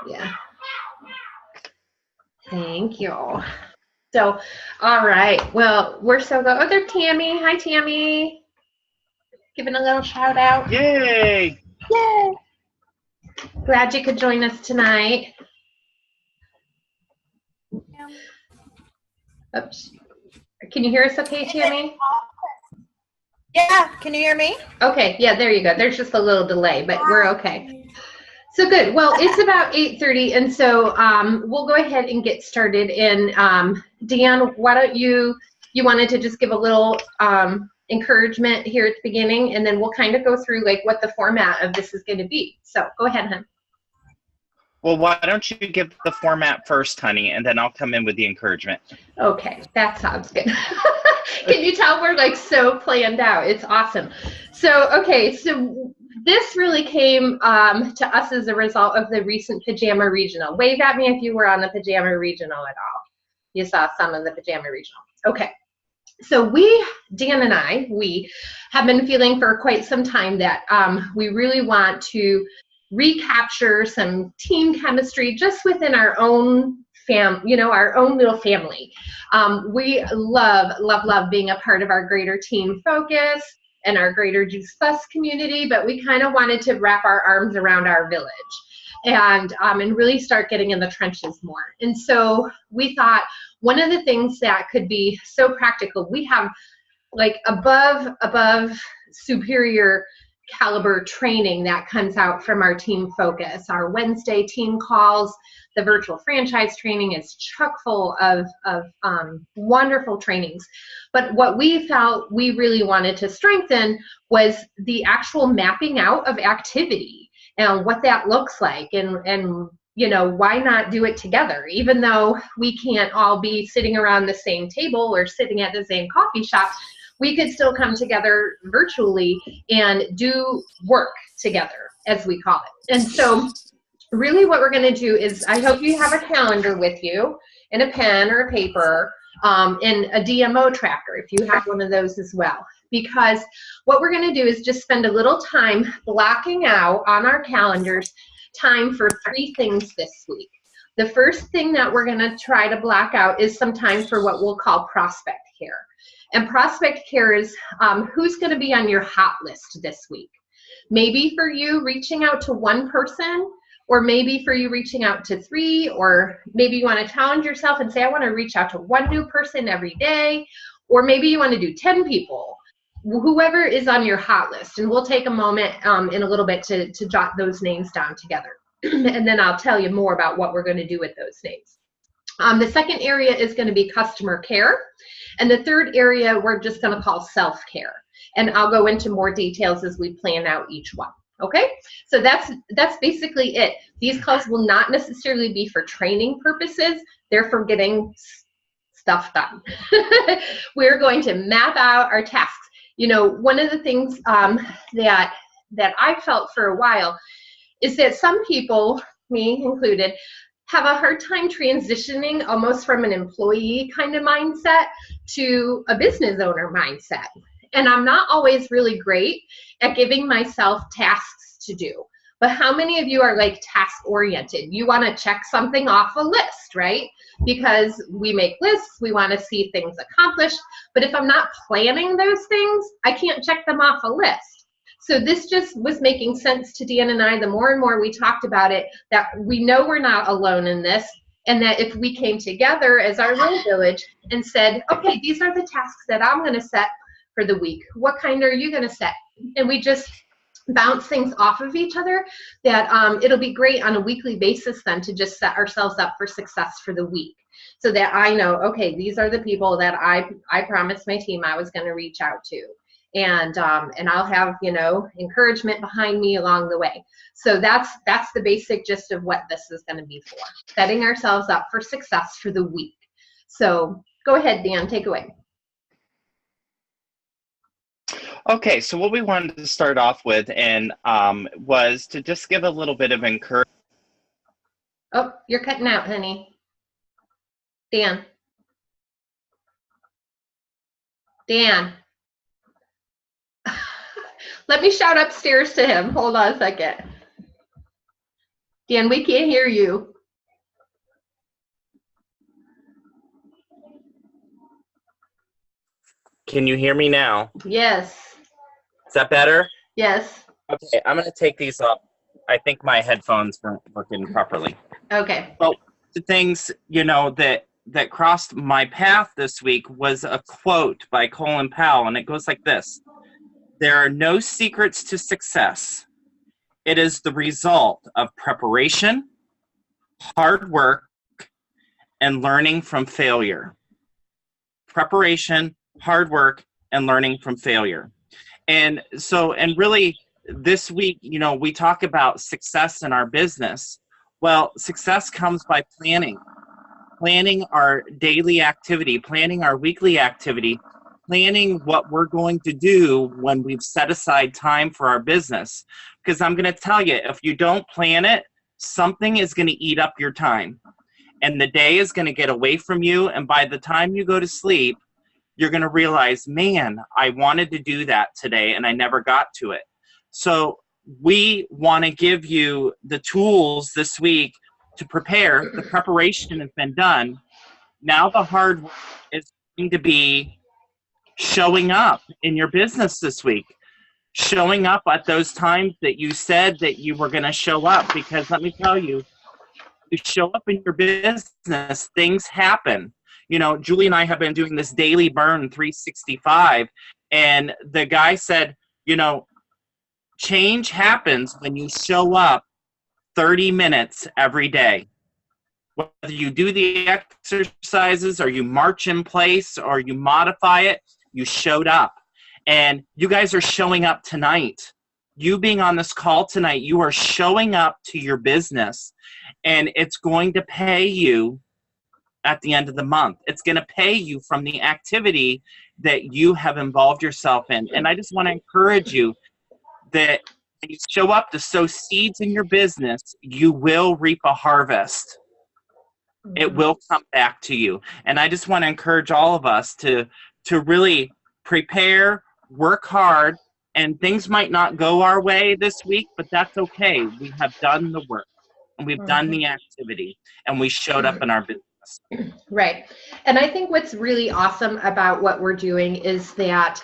Yeah. Thank you. So, all right. Well, we're so good. Oh, there's Tammy. Hi, Tammy. Giving a little shout out. Yay! Yay. Glad you could join us tonight. Oops. Can you hear us okay, Tammy? Yeah, can you hear me? Okay, yeah, there you go. There's just a little delay, but we're okay. So good. Well, it's about 8:30, and so we'll go ahead and get started. And Dan, why don't you wanted to just give a little encouragement here at the beginning, and then we'll kind of go through like what the format of this is going to be. So go ahead, hon. Well, why don't you give the format first, honey, and then I'll come in with the encouragement. Okay, that sounds good. Can you tell we're like so planned out? It's awesome. So, okay, so this really came to us as a result of the recent Pajama Regional. Wave at me if you were on the Pajama Regional at all. You saw some of the Pajama Regional. Okay. So Dan and I, we have been feeling for quite some time that we really want to recapture some team chemistry just within our own our own little family. We love being a part of our greater Team Focus and our greater Juice Plus community, but we kind of wanted to wrap our arms around our village and really start getting in the trenches more. And so we thought one of the things that could be so practical, we have like above superior caliber training that comes out from our Team Focus. Our Wednesday team calls, the virtual franchise training is chock full of wonderful trainings. But what we felt we really wanted to strengthen was the actual mapping out of activity and what that looks like, and why not do it together? Even though we can't all be sitting around the same table or sitting at the same coffee shop, we could still come together virtually and do work together, as we call it. And so really what we're going to do is, I hope you have a calendar with you and a pen or a paper and a DMO tracker if you have one of those as well. Because what we're going to do is just spend a little time blocking out on our calendars time for 3 things this week. The first thing that we're going to try to block out is some time for what we'll call prospect care. And prospect care is who's going to be on your hot list this week. Maybe for you reaching out to 1 person, or maybe for you reaching out to 3, or maybe you want to challenge yourself and say, I want to reach out to 1 new person every day, or maybe you want to do 10 people. Whoever is on your hot list, and we'll take a moment in a little bit to jot those names down together. And then I'll tell you more about what we're going to do with those names. The second area is going to be customer care. And the third area we're just going to call self-care. And I'll go into more details as we plan out each one. Okay, so that's basically it. These calls will not necessarily be for training purposes. They're for getting stuff done. We're going to map out our tasks. One of the things that I felt for a while is that some people, me included, have a hard time transitioning almost from an employee kind of mindset to a business owner mindset. And I'm not always really great at giving myself tasks to do. But how many of you are like task oriented? You want to check something off a list, right? Because we make lists, we want to see things accomplished. But if I'm not planning those things, I can't check them off a list. So this just was making sense to Dan and I. The more and more we talked about it, that we know we're not alone in this, and that if we came together as our little village and said, okay, these are the tasks that I'm going to set for the week. What kind are you going to set? And we just bounce things off of each other, that it'll be great on a weekly basis then to just set ourselves up for success for the week, so that I know, okay, these are the people that I promised my team I was going to reach out to. And I'll have, encouragement behind me along the way. So that's the basic gist of what this is going to be for, setting ourselves up for success for the week. So go ahead, Dan, take away. Okay, so what we wanted to start off with was to just give a little bit of encouragement. Oh, you're cutting out, honey. Dan. Let me shout upstairs to him. Hold on a second. Dan, we can't hear you. Can you hear me now? Yes. Is that better? Yes. Okay, I'm going to take these off. I think my headphones weren't working properly. Okay. Well, the things, that crossed my path this week was a quote by Colin Powell, and it goes like this. There are no secrets to success. It is the result of preparation, hard work, and learning from failure. Preparation, hard work, and learning from failure. And really this week, we talk about success in our business. Well, success comes by planning our daily activity, planning our weekly activity, planning what we're going to do when we've set aside time for our business. Because I'm going to tell you, if you don't plan it, something is going to eat up your time. And the day is going to get away from you. And by the time you go to sleep, you're going to realize, man, I wanted to do that today and I never got to it. So we want to give you the tools this week to prepare. The preparation has been done. Now the hard work is going to be showing up in your business this week. Showing up at those times that you said that you were going to show up. Because let me tell you, you show up in your business, things happen. Julie and I have been doing this daily burn 365, and the guy said, change happens when you show up 30 minutes every day. Whether you do the exercises or you march in place or you modify it, you showed up. And you guys are showing up tonight. You being on this call tonight, you are showing up to your business, and it's going to pay you at the end of the month. It's going to pay you from the activity that you have involved yourself in. And I just want to encourage you that when you show up to sow seeds in your business, you will reap a harvest. It will come back to you. And I just want to encourage all of us to really prepare, work hard, and things might not go our way this week, but that's okay. We have done the work, and we've done the activity, and we showed up in our business. Right. And I think what's really awesome about what we're doing is that,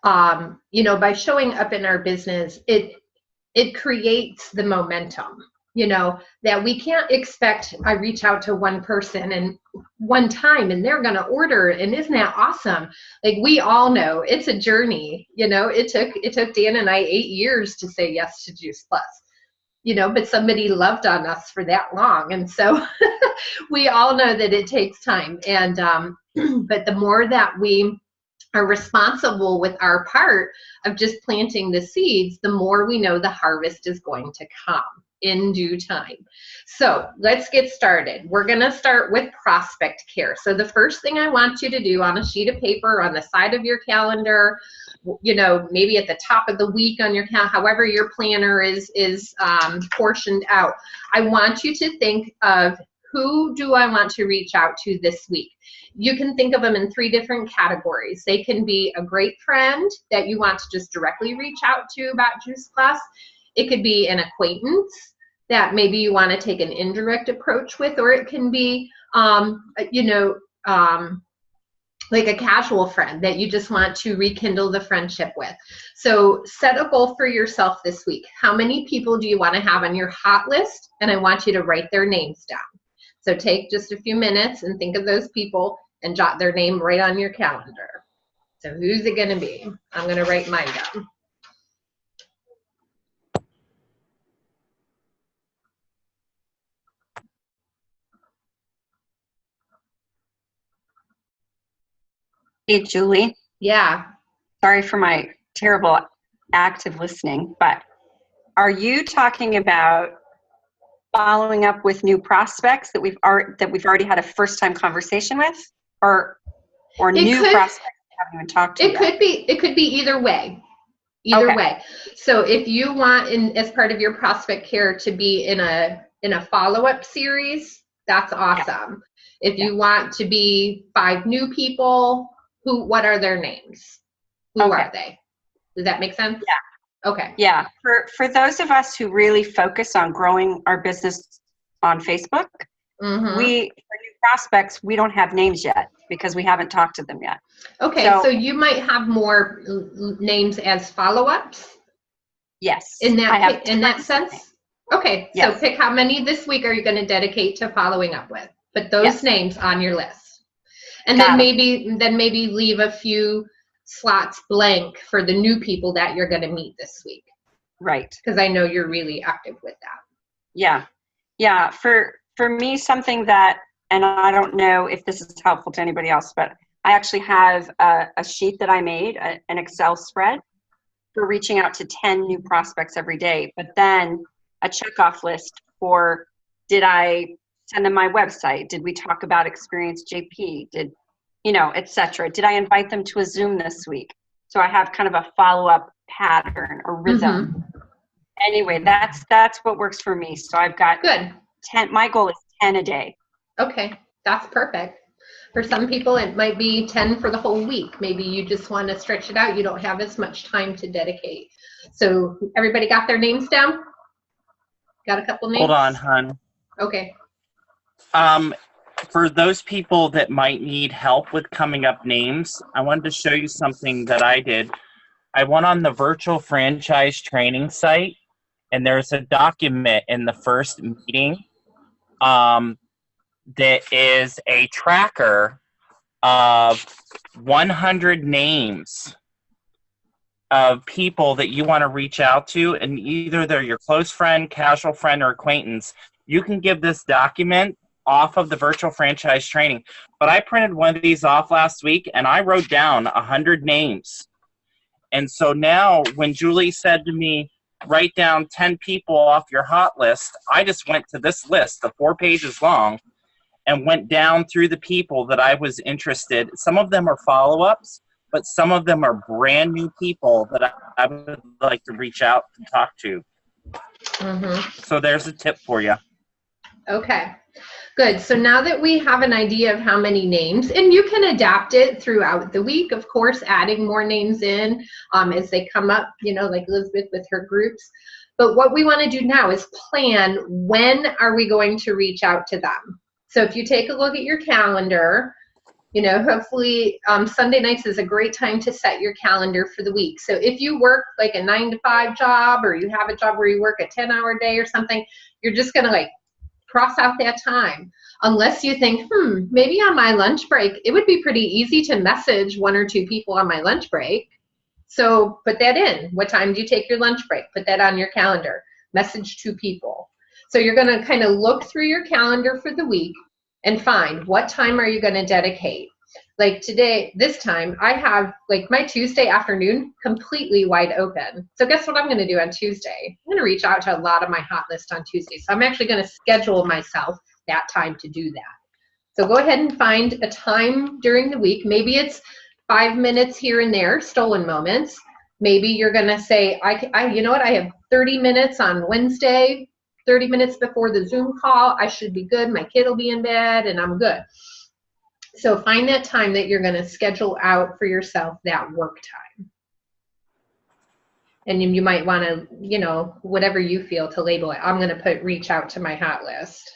by showing up in our business, it creates the momentum, that we can't expect I reach out to one person and one time and they're going to order. And isn't that awesome? Like, we all know it's a journey. It took Dan and I 8 years to say yes to Juice Plus. But somebody loved on us for that long. And so we all know that it takes time. And, but the more that we are responsible with our part of just planting the seeds, the more we know the harvest is going to come in due time. So let's get started. We're going to start with prospect care. So the first thing I want you to do on a sheet of paper, on the side of your calendar, maybe at the top of the week on your calendar, however your planner is portioned out, I want you to think of, who do I want to reach out to this week? You can think of them in 3 different categories. They can be a great friend that you want to just directly reach out to about Juice Plus. It could be an acquaintance that maybe you want to take an indirect approach with, or it can be, like a casual friend that you just want to rekindle the friendship with. So set a goal for yourself this week. How many people do you want to have on your hot list? And I want you to write their names down. So take just a few minutes and think of those people and jot their name right on your calendar. So who's it going to be? I'm going to write mine down. Hey, Julie. Yeah. Sorry for my terrible active listening, but are you talking about following up with new prospects that we've already had a first-time conversation with, or new prospects we haven't even talked to yet? It could be either way. Either way. So if you want, as part of your prospect care, to be in a follow-up series, that's awesome. Yeah. If you want to be 5 new people, what are their names? Who are they? Does that make sense? Okay. Yeah, for those of us who really focus on growing our business on Facebook, Mm-hmm. for new prospects, we don't have names yet because we haven't talked to them yet. Okay, so you might have more names as follow-ups Yes. in I have that tons. sense? Okay, so Yes. pick how many this week are you going to dedicate to following up with. Put those Yes. names on your list. And Got then 'em. maybe leave a few slots blank for the new people that you're going to meet this week. Right. Because I know you're really active with that. Yeah. Yeah. For me, something that, and I don't know if this is helpful to anybody else, but I actually have a sheet that I made, an Excel spread for reaching out to 10 new prospects every day, but then a checkoff list for, did I send them my website? Did we talk about Experience JP? Did, et cetera. Did I invite them to a Zoom this week? So I have kind of a follow-up pattern or rhythm. Mm-hmm. Anyway, that's what works for me. So I've got Good. 10, my goal is 10 a day. Okay, that's perfect. For some people, it might be 10 for the whole week. Maybe you just want to stretch it out. You don't have as much time to dedicate. So everybody got their names down? Got a couple names? Hold on, hon. Okay. For those people that might need help with coming up names, I wanted to show you something that I did. I went on the virtual franchise training site, and there's a document in the first meeting that is a tracker of 100 names of people that you want to reach out to, and either they're your close friend, casual friend, or acquaintance. You can give this document off of the virtual franchise training. But I printed one of these off last week, and I wrote down 100 names. And so now when Julie said to me, write down 10 people off your hot list, I just went to this list, the 4 pages long, and went down through the people that I was interested. Some of them are follow-ups, but some of them are brand new people that I would like to reach out and talk to. Mm-hmm. So there's a tip for you. Okay, good. So now that we have an idea of how many names, and you can adapt it throughout the week, of course, adding more names in as they come up, like Elizabeth with her groups. But what we want to do now is plan, when are we going to reach out to them? So if you take a look at your calendar, hopefully Sunday nights is a great time to set your calendar for the week. So if you work like a 9-to-5 job, or you have a job where you work a 10-hour day or something, you're just going to cross out that time. Unless you think, maybe on my lunch break, it would be pretty easy to message 1 or 2 people on my lunch break. So put that in. What time do you take your lunch break? Put that on your calendar. Message 2 people. So you're going to kind of look through your calendar for the week and find, what time are you going to dedicate? Like today, this time, I have my Tuesday afternoon completely wide open. So guess what I'm going to do on Tuesday? I'm going to reach out to a lot of my hot list on Tuesday. So I'm actually going to schedule myself that time to do that. So go ahead and find a time during the week. Maybe it's 5 minutes here and there, stolen moments. Maybe you're going to say, you know what, I have 30 minutes on Wednesday, 30 minutes before the Zoom call. I should be good. My kid will be in bed and I'm good. So find that time that you're going to schedule out for yourself, that work time. And you might want to, whatever you feel to label it. I'm going to reach out to my hot list.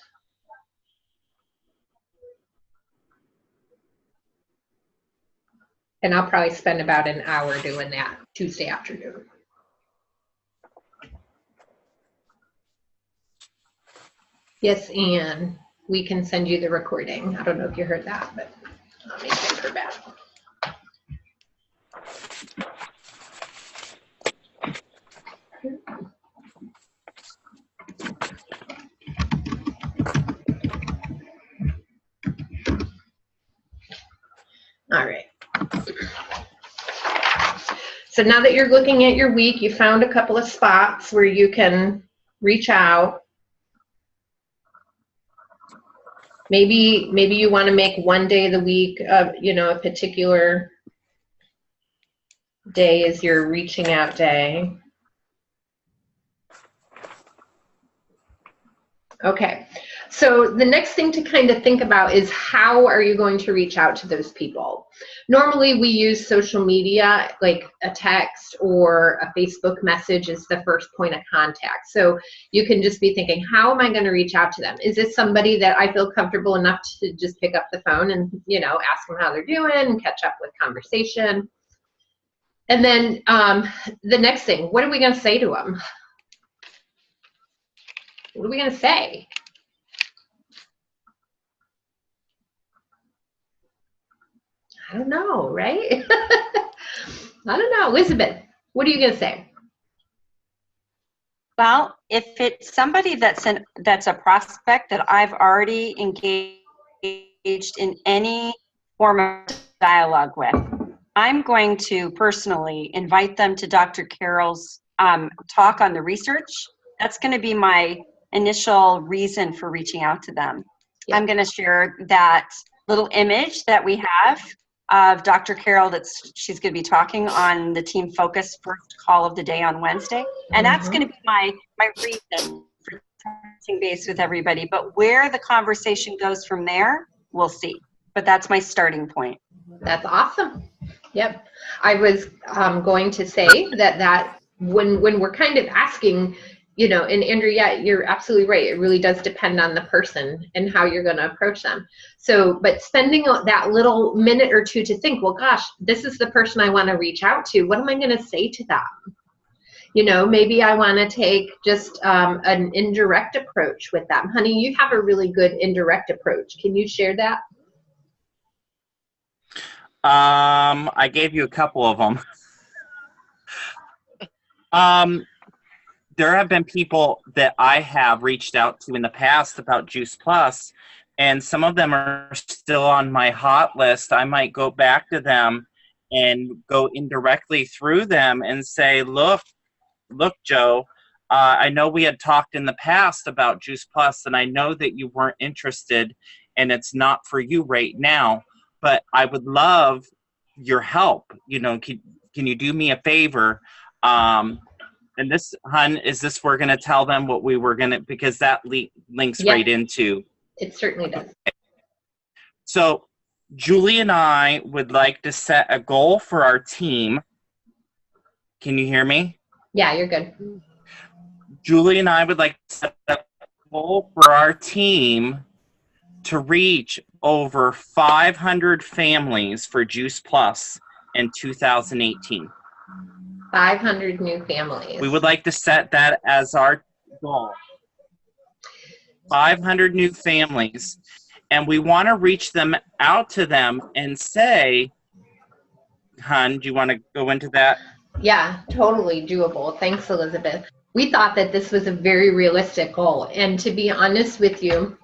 And I'll probably spend about an hour doing that Tuesday afternoon. Yes, Anne, we can send you the recording. I don't know if you heard that, but I'll make it for bad. All right. So now that you're looking at your week, you found a couple of spots where you can reach out. Maybe you want to make one day of the week of, a particular day is your reaching out day. Okay. So the next thing to kind of think about is how are you going to reach out to those people? Normally we use social media, like a text or a Facebook message is the first point of contact. So you can just be thinking, how am I going to reach out to them? Is this somebody that I feel comfortable enough to just pick up the phone and, you know, ask them how they're doing and catch up with conversation? And then the next thing, what are we going to say to them? What are we going to say? I don't know, right? I don't know. Elizabeth, what are you going to say? Well, if it's somebody that's a prospect that I've already engaged in any form of dialogue with, I'm going to personally invite them to Dr. Carroll's talk on the research. That's going to be my initial reason for reaching out to them. Yeah. I'm going to share that little image that we have of Dr. Carroll she's going to be talking on the Team Focus first call of the day on Wednesday. And that's going to be my reason for touching base with everybody. But where the conversation goes from there, we'll see. But that's my starting point. That's awesome. Yep. I was going to say that when we're kind of asking, you know, and Andrew, yeah, you're absolutely right. It really does depend on the person and how you're going to approach them. So, but spending that little minute or two to think, well, gosh, this is the person I want to reach out to. What am I going to say to them? You know, maybe I want to take just an indirect approach with them. Honey, you have a really good indirect approach. Can you share that? I gave you a couple of them. There have been people that I have reached out to in the past about Juice Plus, and some of them are still on my hot list. I might go back to them and go indirectly through them and say, look, Joe, I know we had talked in the past about Juice Plus, and I know that you weren't interested, and it's not for you right now, but I would love your help. You know, can you do me a favor? And this, hun, is this we're going to tell them what we were going to, because that links right into. It certainly does. So Julie and I would like to set a goal for our team. Can you hear me? Yeah, you're good. Julie and I would like to set a goal for our team to reach over 500 families for Juice Plus in 2018. 500 new families. We would like to set that as our goal. 500 new families. And we want to reach them out to them and say, hun, do you want to go into that? Yeah, totally doable. Thanks, Elizabeth. We thought that this was a very realistic goal. And to be honest with you,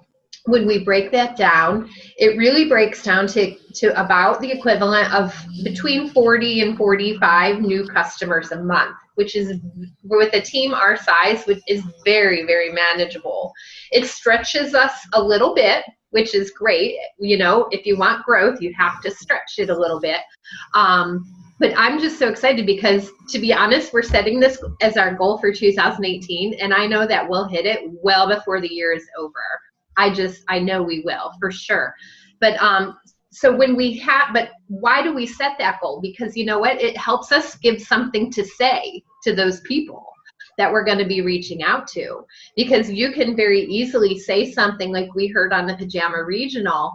when we break that down, it really breaks down to about the equivalent of between 40 and 45 new customers a month, which is, with a team our size, which is very, very manageable. It stretches us a little bit, which is great. You know, if you want growth, you have to stretch it a little bit. But I'm just so excited because, to be honest, we're setting this as our goal for 2018, and I know that we'll hit it well before the year is over. I know we will, for sure. But so when we have, but why do we set that goal? Because you know what? It helps us give something to say to those people that we're going to be reaching out to. Because you can very easily say something like we heard on the Pajama Regional,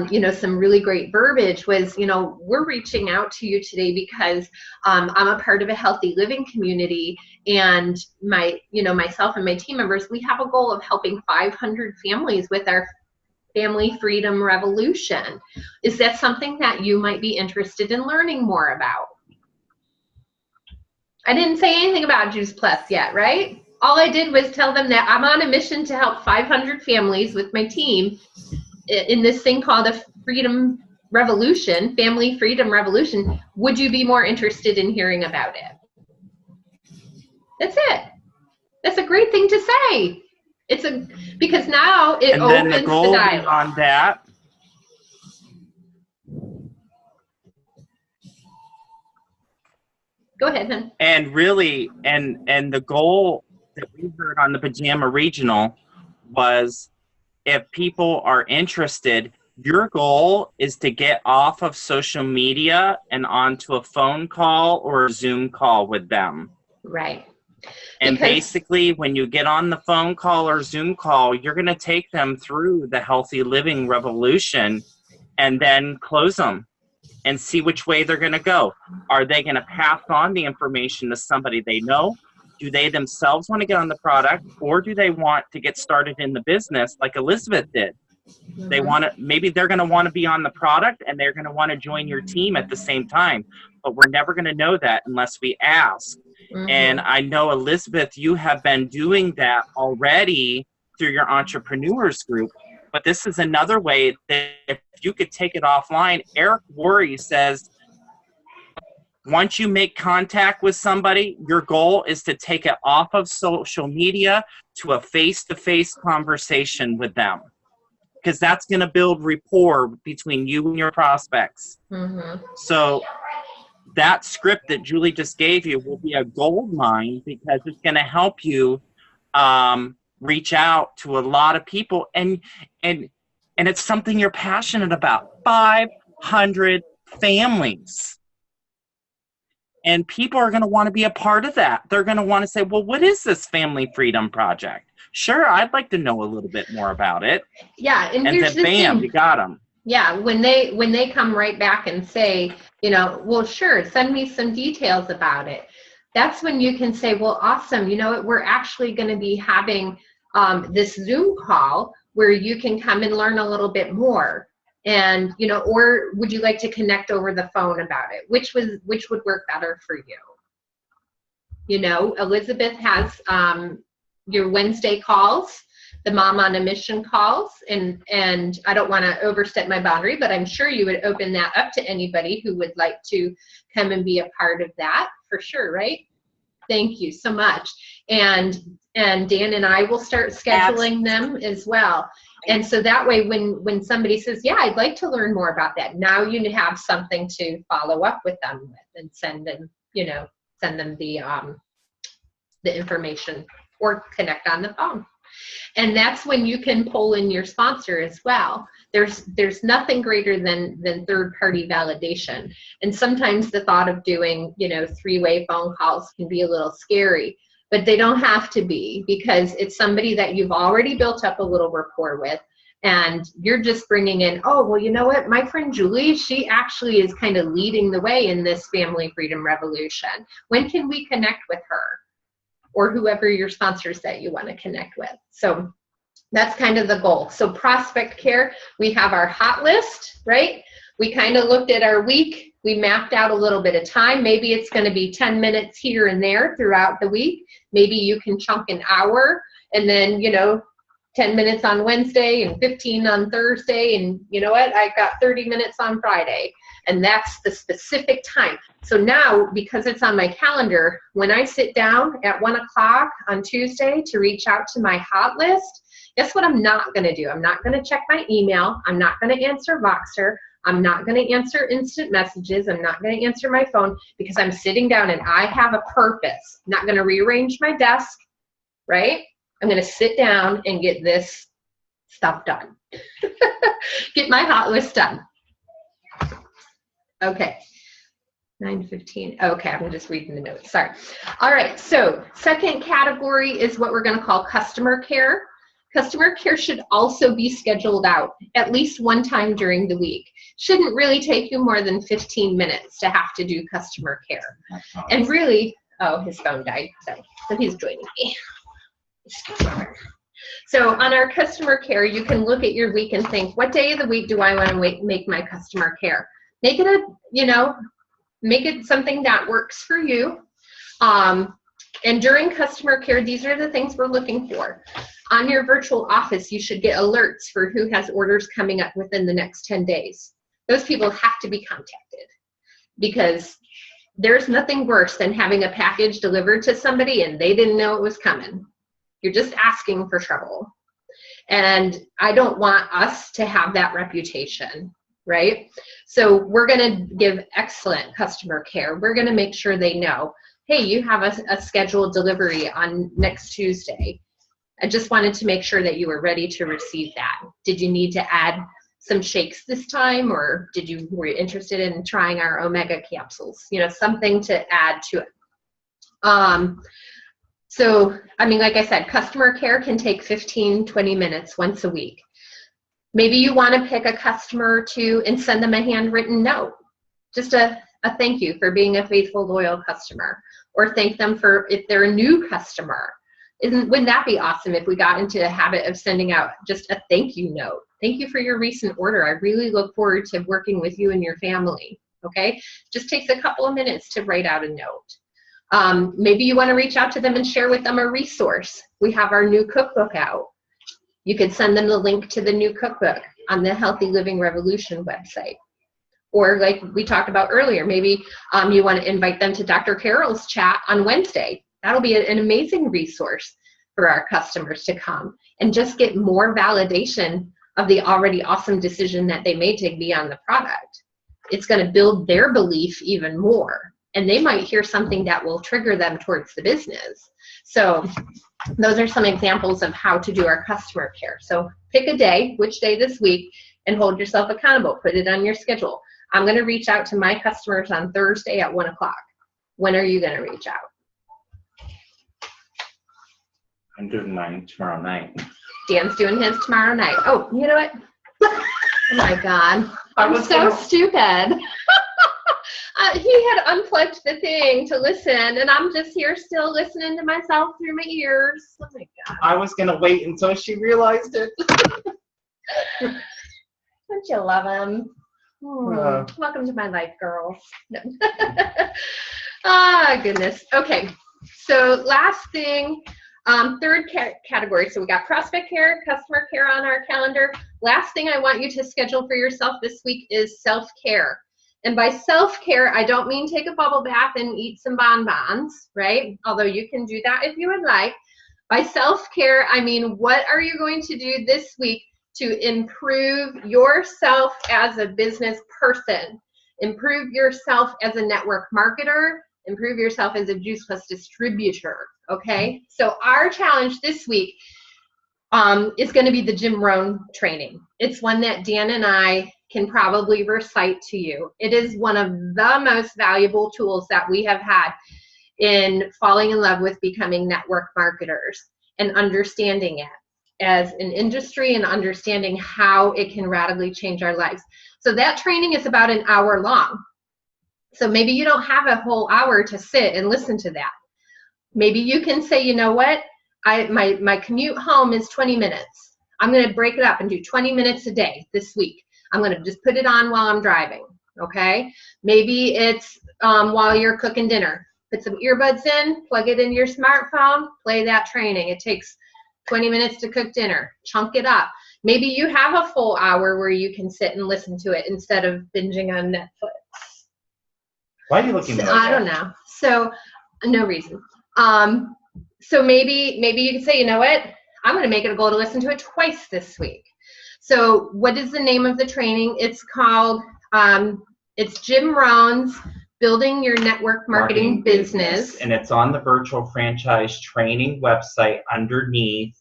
you know, some really great verbiage was, you know, we're reaching out to you today because I'm a part of a healthy living community, and myself and my team members, we have a goal of helping 500 families with our Family Freedom Revolution. Is that something that you might be interested in learning more about? I didn't say anything about Juice Plus yet, right? All I did was tell them that I'm on a mission to help 500 families with my team in this thing called a Freedom Revolution, Family Freedom Revolution. Would you be more interested in hearing about it? That's it. That's a great thing to say. Because now it opens the dialogue. On that. Go ahead, then. And really, and the goal that we heard on the Pajama Regional was, if people are interested, your goal is to get off of social media and onto a phone call or a Zoom call with them. Right. And Because- basically, when you get on the phone call or Zoom call, you're going to take them through the healthy living revolution and then close them and see which way they're going to go. Are they going to pass on the information to somebody they know? Do they themselves want to get on the product, or do they want to get started in the business like Elizabeth did? They want to, maybe they're going to want to be on the product and they're going to want to join your team at the same time, but we're never going to know that unless we ask. And I know, Elizabeth, you have been doing that already through your entrepreneurs group, but this is another way that if you could take it offline. Eric Worre says, once you make contact with somebody, your goal is to take it off of social media to a face-to-face conversation with them, because that's going to build rapport between you and your prospects. So that script that Julie just gave you will be a gold mine, because it's going to help you reach out to a lot of people, and it's something you're passionate about. 500 families. And people are going to want to be a part of that. They're going to want to say, well, what is this Family Freedom Project? Sure, I'd like to know a little bit more about it. Yeah, and And here's then the bam, thing. you got them. Yeah, when they come right back and say, you know, well, sure, send me some details about it. That's when you can say, well, awesome, you know what, we're actually going to be having this Zoom call where you can come and learn a little bit more. And, you know, or would you like to connect over the phone about it? Which would work better for you? You know, Elizabeth has your Wednesday calls, the Mom on a Mission calls, and I don't want to overstep my boundary, but I'm sure you would open that up to anybody who would like to come and be a part of that, for sure, right? Thank you so much. And Dan and I will start scheduling them as well. And so that way, when somebody says, yeah, I'd like to learn more about that, now you have something to follow up with them with and send them the information or connect on the phone. And that's when you can pull in your sponsor as well. There's nothing greater than third-party validation. And sometimes the thought of doing, you know, three-way phone calls can be a little scary, but they don't have to be, because it's somebody that you've already built up a little rapport with, and you're just bringing in, oh, well, you know what, my friend Julie, she actually is kind of leading the way in this Family Freedom Revolution. When can we connect with her? Or whoever your sponsors that you want to connect with. So that's kind of the goal. So prospect care, we have our hot list, right? We kind of looked at our week. We mapped out a little bit of time. Maybe it's going to be 10 minutes here and there throughout the week. Maybe you can chunk an hour and then, you know, 10 minutes on Wednesday and 15 on Thursday. And you know what? I got 30 minutes on Friday. And that's the specific time. So now, because it's on my calendar, when I sit down at 1 o'clock on Tuesday to reach out to my hot list, guess what I'm not going to do? I'm not going to check my email. I'm not going to answer Voxer. I'm not going to answer instant messages. I'm not going to answer my phone, because I'm sitting down and I have a purpose. I'm not going to rearrange my desk, right? I'm going to sit down and get this stuff done. Get my hot list done. Okay. 9:15. Okay, I'm just reading the notes. Sorry. All right. So second category is what we're going to call customer care. Customer care should also be scheduled out at least one time during the week. Shouldn't really take you more than 15 minutes to have to do customer care. And really, oh, his phone died. So he's joining me. So on our customer care, you can look at your week and think, what day of the week do I want to make my customer care? Make it make it something that works for you. And during customer care, these are the things we're looking for. On your virtual office, you should get alerts for who has orders coming up within the next 10 days. Those people have to be contacted, because there's nothing worse than having a package delivered to somebody and they didn't know it was coming. You're just asking for trouble. And I don't want us to have that reputation, right? So we're going to give excellent customer care. We're going to make sure they know, hey, you have a scheduled delivery on next Tuesday. I just wanted to make sure that you were ready to receive that. Did you need to add some shakes this time, or were you interested in trying our omega capsules? You know, something to add to it. So, I mean, like I said, customer care can take 15, 20 minutes once a week. Maybe you want to pick a customer and send them a handwritten note. Just a thank you for being a faithful, loyal customer, or thank them for if they're a new customer. Wouldn't that be awesome if we got into a habit of sending out just a thank you note? Thank you for your recent order. I really look forward to working with you and your family. Okay, just takes a couple of minutes to write out a note. Maybe you want to reach out to them and share with them a resource. We have our new cookbook out. You could send them the link to the new cookbook on the Healthy Living Revolution website. Or like we talked about earlier, maybe you want to invite them to Dr. Carol's chat on Wednesday. That'll be an amazing resource for our customers to come and just get more validation of the already awesome decision that they made to be on the product. It's going to build their belief even more, and they might hear something that will trigger them towards the business. So those are some examples of how to do our customer care. So pick a day, which day this week, and hold yourself accountable. Put it on your schedule. I'm going to reach out to my customers on Thursday at 1 o'clock. When are you going to reach out? I'm doing mine tomorrow night. Dan's doing his tomorrow night. Oh, you know what? Oh my God. I'm so stupid. He had unplugged the thing to listen, and I'm just here still listening to myself through my ears. Oh my God. I was going to wait until she realized it. Don't you love him? Welcome to my life, girls. Ah, goodness. Okay. So last thing. Third category, so we got prospect care, customer care on our calendar. Last thing I want you to schedule for yourself this week is self-care. And by self-care, I don't mean take a bubble bath and eat some bonbons, right? Although you can do that if you would like. By self-care, I mean, what are you going to do this week to improve yourself as a business person? Improve yourself as a network marketer, improve yourself as a Juice Plus distributor, okay? So our challenge this week is going to be the Jim Rohn training. It's one that Dan and I can probably recite to you. It is one of the most valuable tools that we have had in falling in love with becoming network marketers and understanding it as an industry and understanding how it can radically change our lives. So that training is about an hour long. So maybe you don't have a whole hour to sit and listen to that. Maybe you can say, you know what, my commute home is 20 minutes. I'm going to break it up and do 20 minutes a day this week. I'm going to just put it on while I'm driving, okay? Maybe it's while you're cooking dinner. Put some earbuds in, plug it in your smartphone, play that training. It takes 20 minutes to cook dinner. Chunk it up. Maybe you have a full hour where you can sit and listen to it instead of binging on Netflix. Why are you looking at that? I don't know. So, no reason. So maybe you can say, you know what? I'm going to make it a goal to listen to it twice this week. So what is the name of the training? It's called, it's Jim Rohn's Building Your Network Marketing Business. And it's on the Virtual Franchise Training website underneath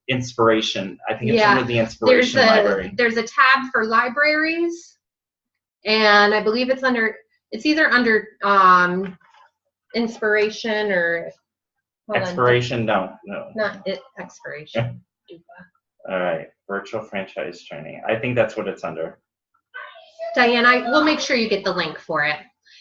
Inspiration. I think it's under the Inspiration Library. There's a tab for libraries, and I believe it's either under Inspiration or Expiration. No. Not it. Expiration. All right, Virtual Franchise Training. I think that's what it's under. Diane, we'll make sure you get the link for it.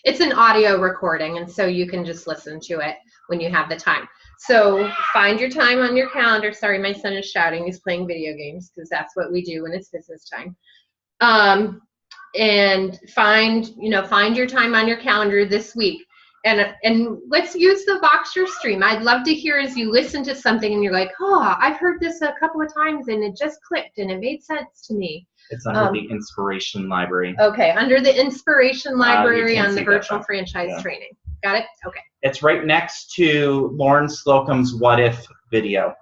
It's an audio recording, and so you can just listen to it when you have the time. So find your time on your calendar. Sorry, my son is shouting. He's playing video games because that's what we do when it's business time. And find your time on your calendar this week. And let's use the Voxer stream. I'd love to hear as you listen to something and you're like, oh, I've heard this a couple of times and it just clicked and it made sense to me. It's under the Inspiration Library. Okay, under the Inspiration Library on the Virtual Franchise Training. Got it? Okay. It's right next to Lauren Slocum's What If video.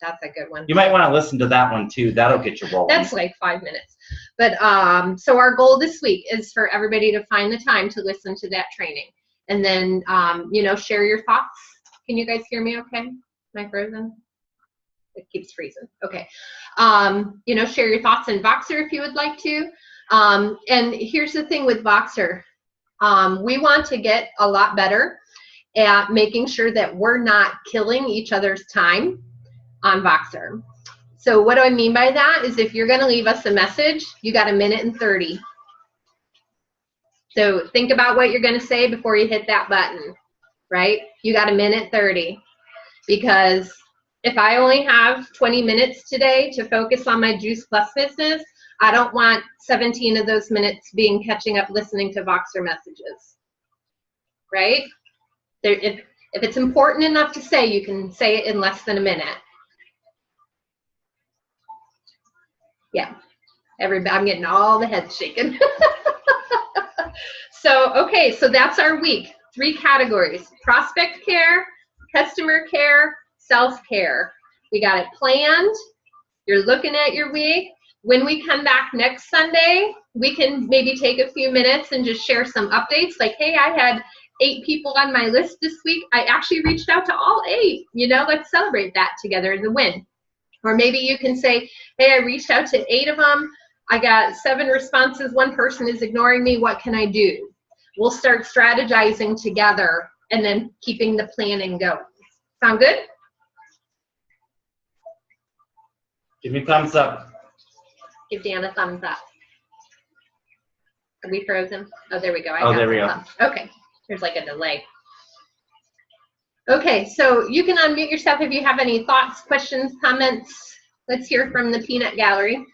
That's a good one. You might want to listen to that one too. That'll get you rolling. That's like 5 minutes. But so our goal this week is for everybody to find the time to listen to that training. And then, share your thoughts. Can you guys hear me okay? Am I frozen? It keeps freezing. Okay. Share your thoughts in Voxer if you would like to. And here's the thing with Voxer. We want to get a lot better at making sure that we're not killing each other's time on Voxer. So what do I mean by that is if you're going to leave us a message, you got 1:30. So think about what you're going to say before you hit that button, right? You got 1:30, because if I only have 20 minutes today to focus on my Juice Plus business, I don't want 17 of those minutes being catching up listening to Voxer messages, right? If it's important enough to say, you can say it in less than a minute. Yeah, I'm getting all the heads shaking. So, okay, so that's our week. 3 categories: prospect care, customer care, self-care. We got it planned. You're looking at your week. When we come back next Sunday, we can maybe take a few minutes and just share some updates. Like, hey, I had 8 people on my list this week. I actually reached out to all 8. Let's celebrate that together as a win. Or maybe you can say, hey, I reached out to 8 of them. I got 7 responses. 1 person is ignoring me. What can I do? We'll start strategizing together and then keeping the planning going. Sound good? Give me a thumbs up. Give Dan a thumbs up. Are we frozen? Oh, there we go. There we go. Okay. There's like a delay. Okay, so you can unmute yourself if you have any thoughts, questions, comments. Let's hear from the peanut gallery.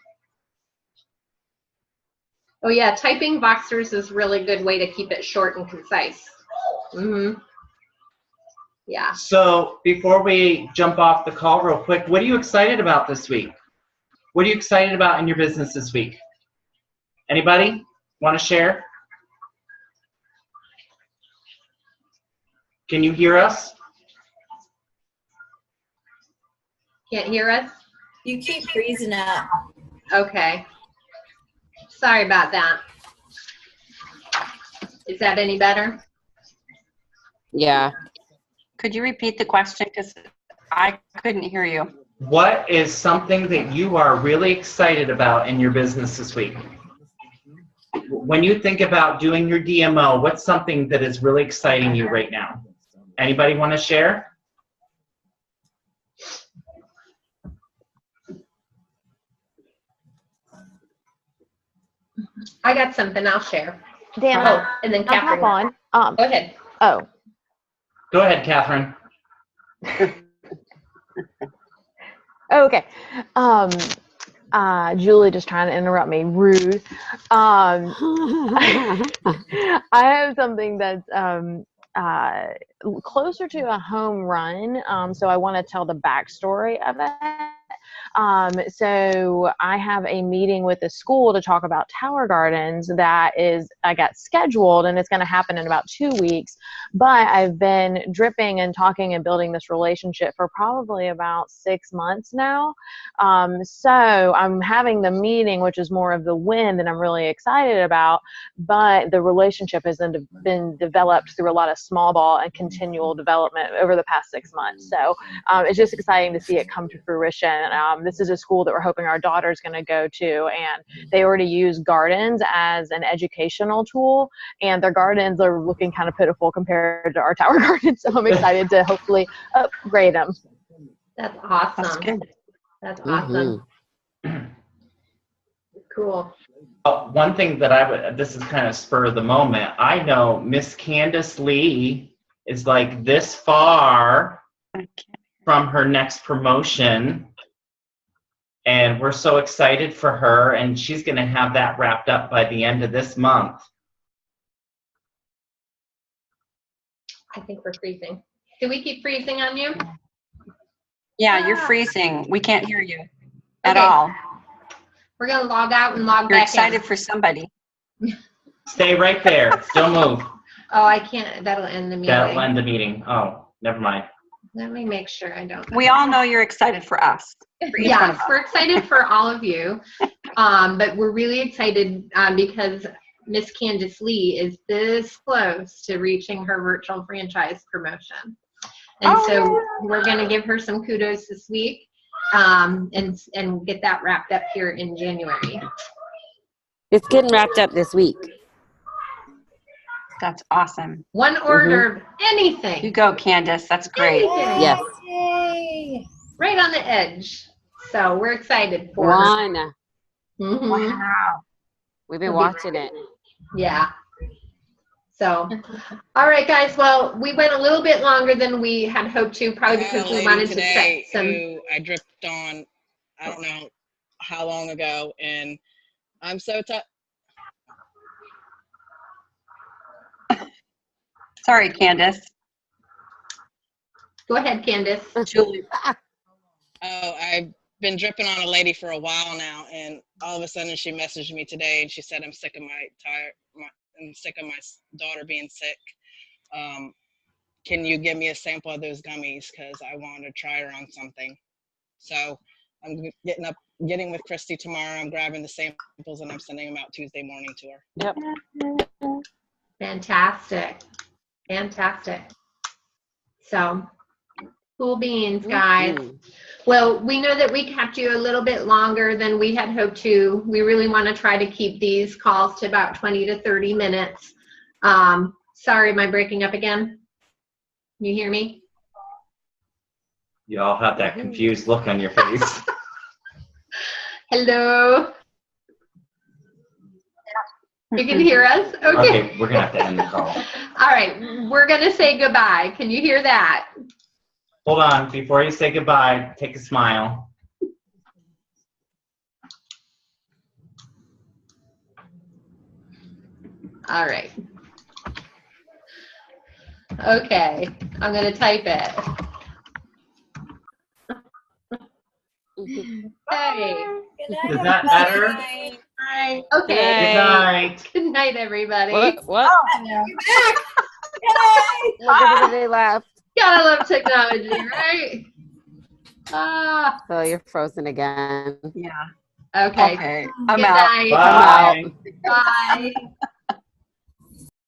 Oh yeah, typing Voxers is a really good way to keep it short and concise. Yeah. So before we jump off the call real quick, what are you excited about this week? What are you excited about in your business this week? Anybody want to share? Can you hear us? Can't hear us? You keep freezing up. Okay. Sorry about that. Is that any better? Yeah. Could you repeat the question? Because I couldn't hear you. What is something that you are really excited about in your business this week? When you think about doing your DMO, what's something that is really exciting you right now? Anybody want to share? I got something I'll share. Dan, Oh, and then I'll Catherine. hop on. Go ahead. Oh. Go ahead, Catherine. Okay. Julie just trying to interrupt me. Rude. I have something that's closer to a home run. So I want to tell the backstory of it. So I have a meeting with the school to talk about Tower Gardens I got scheduled, and it's going to happen in about 2 weeks, but I've been dripping and talking and building this relationship for probably about 6 months now. So I'm having the meeting, which is more of the win that I'm really excited about, but the relationship has been developed through a lot of small ball and continual development over the past 6 months. So it's just exciting to see it come to fruition. This is a school that we're hoping our daughter's going to go to, and they already use gardens as an educational tool, and their gardens are looking kind of pitiful compared to our Tower Gardens. So I'm excited to hopefully upgrade them. That's awesome. That's good. That's awesome. Cool. One thing that this is kind of spur of the moment. I know Miss Candace Lee is like this far from her next promotion. And we're so excited for her, and she's going to have that wrapped up by the end of this month. I think we're freezing. Do we keep freezing on you? Yeah, you're freezing. We can't hear you at Okay. all. We're going to log out and log You're back excited in. for somebody. Stay right there. Don't move. Oh, I can't. That'll end the meeting. That'll end the meeting. Oh, never mind. Let me make sure I don't. We all know you're excited for us. For each one Yes, of us. we're excited for all of you. But we're really excited because Miss Candace Lee is this close to reaching her virtual franchise promotion. And Oh, so yeah. we're going to give her some kudos this week, and get that wrapped up here in January. It's getting wrapped up this week. That's awesome. One order of anything. You go, Candace. That's great. Anything. Yes. Yay. Right on the edge. So we're excited for her. One. Mhm. Wow. We've been watching it. Yeah. So, all right, guys. Well, we went a little bit longer than we had hoped to, probably because we wanted to set some. Who I dripped on, I don't know how long ago, and I'm so Sorry, Candace. Go ahead, Candace. Julie. I've been dripping on a lady for a while now, and all of a sudden she messaged me today, and she said, I'm sick of my daughter being sick. Can you give me a sample of those gummies, because I want to try her on something. So I'm getting with Christy tomorrow. I'm grabbing the samples and I'm sending them out Tuesday morning to her. Yep. Fantastic. So, cool beans, guys. Mhm. Well, we know that we kept you a little bit longer than we had hoped to. We really want to try to keep these calls to about 20 to 30 minutes. Sorry, am I breaking up again? Can you hear me? You all have that confused look on your face. Hello? You can hear us? Okay. Okay, we're gonna have to end the call. All right, we're going to say goodbye. Can you hear that? Hold on, before you say goodbye, take a smile. All right. Okay, I'm going to type it. Hey. Is that better? Hi. Good Okay. night. Good night, everybody. What? You're back. Yay. Look, everybody left. Gotta love technology, right? Ah. Oh, you're frozen again. Yeah. Okay. Okay. Good I'm out. night. Bye. Bye.